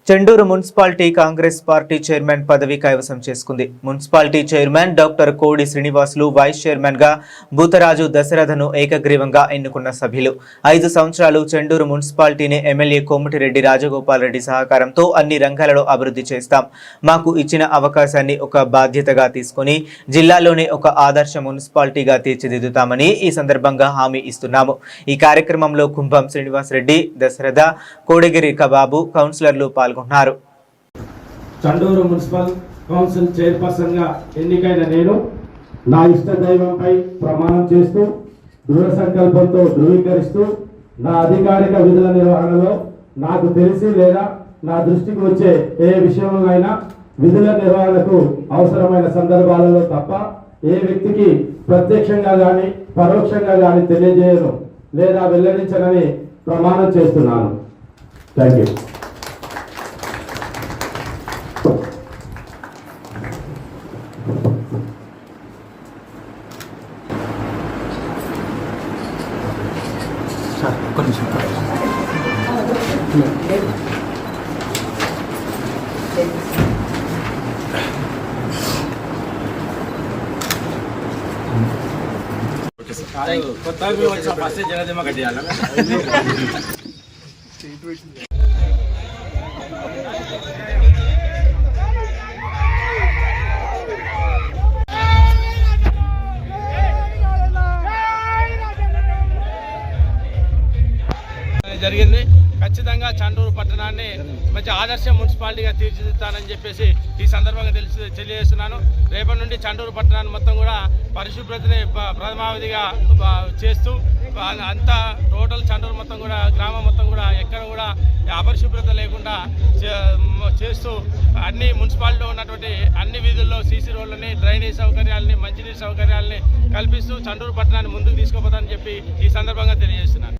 Chandur municipality Congress party chairman పదవి కైవసం చేసుకుంది. మున్సిపాలిటీ చైర్మన్ డాక్టర్ కోడి శ్రీనివాసులు, వైస్ చైర్మన్ గా భూతరాజు దశరథను ఏకగ్రీవంగా ఎన్నుకున్న సభ్యులు. 5 సంవత్సరాలు చెండూరు మున్సిపాలిటీని ఎమ్మెల్యే కోమటిరెడ్డి రాజగోపాల్ రెడ్డి సహకారంతో అన్ని రంగాలలో అభివృద్ధి చేస్తాం. మాకు ఇచ్చిన అవకాశాన్ని ఒక బాధ్యతగా తీసుకుని జిల్లాలోనే ఒక ఆదర్శ మున్సిపాలిటీగా తీర్చిదిద్దుతామని ఈ సందర్భంగా హామీ ఇస్తున్నాము. ఈ కార్యక్రమంలో కుంభం శ్రీనివాసరెడ్డి, దశరథ, కోడిగిరి కబాబు, కౌన్సిలర్లు పాల్గొన్నారు. చండూరు మున్సిపల్ కౌన్సిల్ చైర్పర్సన్ గా ఎన్నికైన నేను నా ఇష్ట దైవంపై ప్రమాణం చేస్తూ దృఢ సంకల్పంతో ధృవీకరిస్తూ నా అధికారిక విధుల నిర్వహణలో నాకు తెలిసి లేదా నా దృష్టికి వచ్చే ఏ విషయంలోనైనా విధుల నిర్వహణకు అవసరమైన సందర్భాలలో తప్ప ఏ వ్యక్తికి ప్రత్యక్షంగా కానీ పరోక్షంగా కానీ తెలియజేయను లేదా వెల్లడించనని ప్రమాణం చేస్తున్నాను. Thank you. కొత్తగా మేము వచ్చిన ఫస్ట్ జగదేమ కట్టియాలి. జరిగింది. ఖచ్చితంగా చండూరు పట్టణాన్ని మంచి ఆదర్శ మున్సిపాలిటీగా తీర్చిదిద్దానని చెప్పేసి ఈ సందర్భంగా తెలియజేస్తున్నాను. రేపటి నుండి చండూరు పట్టణాన్ని మొత్తం కూడా పరిశుభ్రతని ప్రథమావధిగా చేస్తూ అంతా టోటల్ చండూరు మొత్తం కూడా గ్రామం మొత్తం కూడా ఎక్కడ కూడా అపరిశుభ్రత లేకుండా చేస్తూ అన్ని మున్సిపాలిటీలో ఉన్నటువంటి అన్ని వీధుల్లో సీసీ రోడ్లని, డ్రైనేజ్ సౌకర్యాలని, మంచినీటి సౌకర్యాలని కల్పిస్తూ చండూరు పట్టణాన్ని ముందుకు తీసుకుపోతానని చెప్పి ఈ సందర్భంగా తెలియజేస్తున్నాను.